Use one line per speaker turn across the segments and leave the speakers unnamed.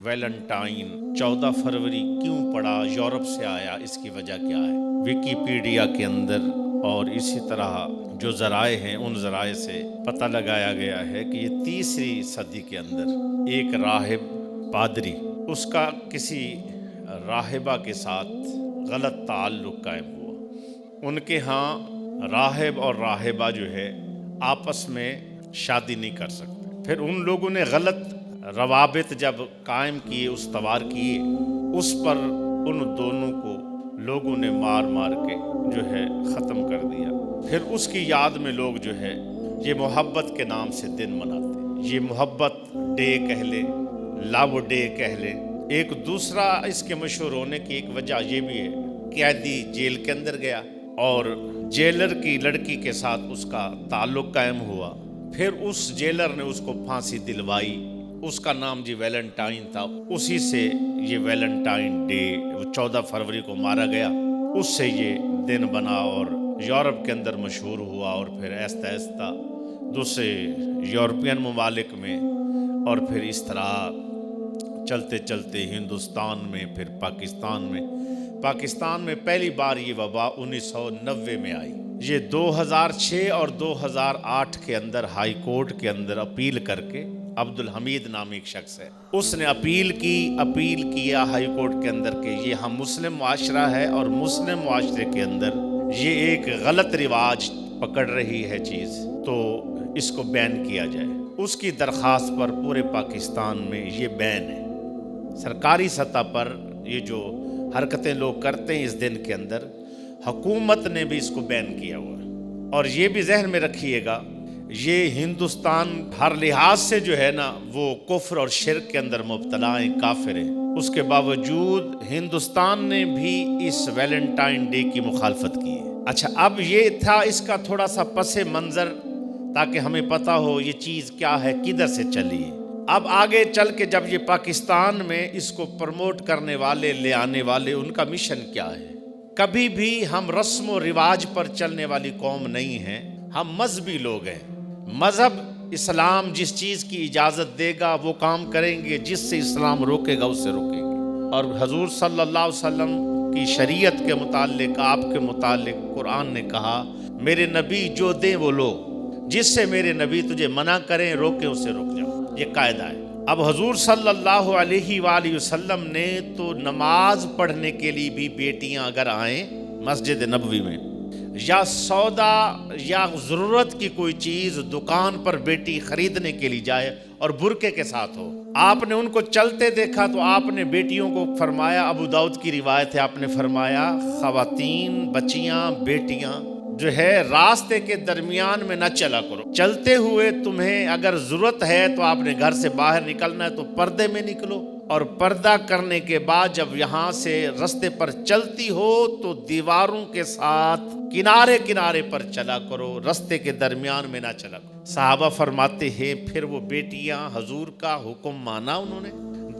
Valentine 14 فروری کیوں پڑا، Europe سے آیا، اس کی وجہ کیا ہے؟ ویکیپیڈیا کے اندر اور اسی طرح جو ذرائع ہیں ان ذرائع سے پتہ لگایا گیا ہے کہ یہ 3ری صدی کے اندر ایک راہب پادری، اس کا کسی راہبہ کے ساتھ غلط تعلق قائم ہوا۔ ان کے ہاں راہب اور راہبہ جو ہے آپس میں شادی نہیں کر سکتے۔ پھر ان لوگوں نے غلط روابط جب قائم کیے، استوار کیے، اس پر ان دونوں کو لوگوں نے مار مار کے جو ہے ختم کر دیا۔ پھر اس کی یاد میں لوگ جو ہے یہ محبت کے نام سے دن مناتے ہیں۔ یہ محبت ڈے کہہ لیں، لو ڈے کہہ لیں۔ ایک دوسرا اس کے مشہور ہونے کی ایک وجہ یہ بھی ہے، قیدی جیل کے اندر گیا اور جیلر کی لڑکی کے ساتھ اس کا تعلق قائم ہوا، پھر اس جیلر نے اس کو پھانسی دلوائی، اس کا نام ویلنٹائن تھا۔ اسی سے یہ ویلنٹائن ڈے 14 فروری کو مارا گیا، اس سے یہ دن بنا اور یورپ کے اندر مشہور ہوا، اور پھر آہستہ آہستہ دوسرے یورپین ممالک میں، اور پھر اس طرح چلتے چلتے ہندوستان میں، پھر پاکستان میں پہلی بار یہ وبا 1990 میں آئی۔ یہ 2006 اور 2008 کے اندر ہائی کورٹ کے اندر اپیل کر کے، عبد الحمید نامی ایک شخص ہے، اس نے اپیل کیا ہائی کورٹ کے اندر کہ یہ ہم مسلم معاشرہ ہے اور مسلم معاشرے کے اندر یہ ایک غلط رواج پکڑ رہی ہے چیز، تو اس کو بین کیا جائے۔ اس کی درخواست پر پورے پاکستان میں یہ بین ہے۔ سرکاری سطح پر یہ جو حرکتیں لوگ کرتے ہیں اس دن کے اندر، حکومت نے بھی اس کو بین کیا ہوا ہے۔ اور یہ بھی ذہن میں رکھیے گا، یہ ہندوستان ہر لحاظ سے جو ہے نا وہ کفر اور شرک کے اندر مبتلا ہیں، کافر ہیں، اس کے باوجود ہندوستان نے بھی اس ویلنٹائن ڈے کی مخالفت کی ہے۔ اچھا، اب یہ تھا اس کا تھوڑا سا پس منظر، تاکہ ہمیں پتہ ہو یہ چیز کیا ہے، کدھر سے چلی ہے۔ اب آگے چل کے جب یہ پاکستان میں اس کو پروموٹ کرنے والے، لے آنے والے، ان کا مشن کیا ہے؟ کبھی بھی ہم رسم و رواج پر چلنے والی قوم نہیں ہیں، ہم مذہبی لوگ ہیں۔ مذہب اسلام جس چیز کی اجازت دے گا وہ کام کریں گے، جس سے اسلام روکے گا اس سے روکیں گے۔ اور حضور صلی اللہ علیہ وسلم کی شریعت کے متعلق، آپ کے متعلق قرآن نے کہا، میرے نبی جو دیں وہ لو، جس سے میرے نبی تجھے منع کریں، روکیں، اس سے روک جاؤ، یہ قاعدہ ہے۔ اب حضور صلی اللہ علیہ وآلہ وسلم نے تو نماز پڑھنے کے لیے بھی بیٹیاں اگر آئیں مسجد نبوی میں، یا سودا یا ضرورت کی کوئی چیز دکان پر بیٹی خریدنے کے لیے جائے اور برقعے کے ساتھ ہو، آپ نے ان کو چلتے دیکھا تو آپ نے بیٹیوں کو فرمایا، ابو داؤد کی روایت ہے، آپ نے فرمایا خواتین، بچیاں، بیٹیاں جو ہے راستے کے درمیان میں نہ چلا کرو، چلتے ہوئے تمہیں اگر ضرورت ہے تو آپ نے گھر سے باہر نکلنا ہے تو پردے میں نکلو، اور پردہ کرنے کے بعد جب یہاں سے رستے پر چلتی ہو تو دیواروں کے ساتھ کنارے کنارے پر چلا کرو، رستے کے درمیان میں نہ چلا کرو۔ صحابہ فرماتے ہیں پھر وہ بیٹیاں حضور کا حکم مانا انہوں نے۔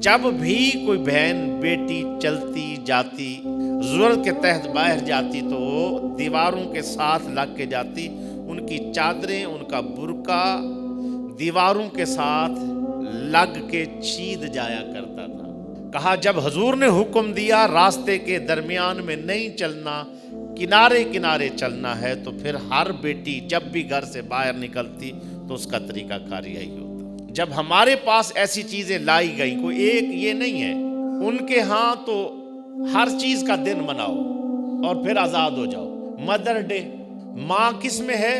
جب بھی کوئی بہن بیٹی چلتی جاتی، ضرورت کے تحت باہر جاتی تو وہ دیواروں کے ساتھ لگ کے جاتی، ان کی چادریں، ان کا برقع دیواروں کے ساتھ لگ کے چید جایا کرتا تھا۔ کہا جب حضور نے حکم دیا راستے کے درمیان میں نہیں چلنا، کنارے کنارے چلنا ہے، تو پھر ہر بیٹی جب بھی گھر سے باہر نکلتی تو اس کا طریقہ کار یہی ہوتا۔ جب ہمارے پاس ایسی چیزیں لائی گئی، کوئی ایک یہ نہیں ہے، ان کے ہاں تو ہر چیز کا دن مناؤ اور پھر آزاد ہو جاؤ۔ مدر ڈے، ماں کس میں ہے؟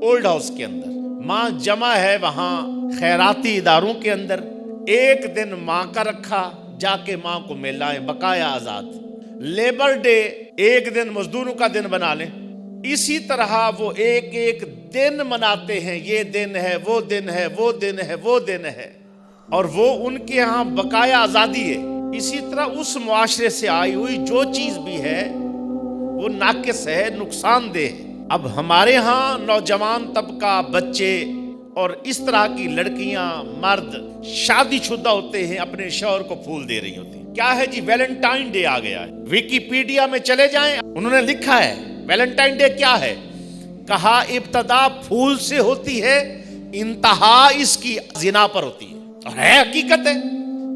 اولڈ ہاؤس کے اندر، ماں جمع ہے وہاں خیراتی اداروں کے اندر، ایک دن ماں کا رکھا، جا کے ماں کو ملائیں، بقایا آزاد۔ لیبر ڈے، ایک دن مزدوروں کا دن بنا لیں۔ اسی طرح وہ ایک ایک دن مناتے ہیں، یہ دن ہے، وہ دن ہے، وہ دن ہے، وہ دن ہے، اور وہ ان کے ہاں بقایا آزادی ہے۔ اسی طرح اس معاشرے سے آئی ہوئی جو چیز بھی ہے وہ ناقص ہے، نقصان دہ ہے۔ اب ہمارے ہاں نوجوان طبقہ، بچے اور اس طرح کی لڑکیاں، مرد شادی شدہ ہوتے ہیں، اپنے شوہر کو پھول دے رہی ہوتی ہیں۔ کیا ہے جی؟ ویلنٹائن ڈے آ گیا ہے۔ ویکیپیڈیا میں چلے جائیں، انہوں نے لکھا ہے ویلنٹائن ڈے کیا ہے، کہا ابتدا پھول سے ہوتی ہے، انتہا اس کی زنا پر ہوتی ہے، اور ہے حقیقت ہے۔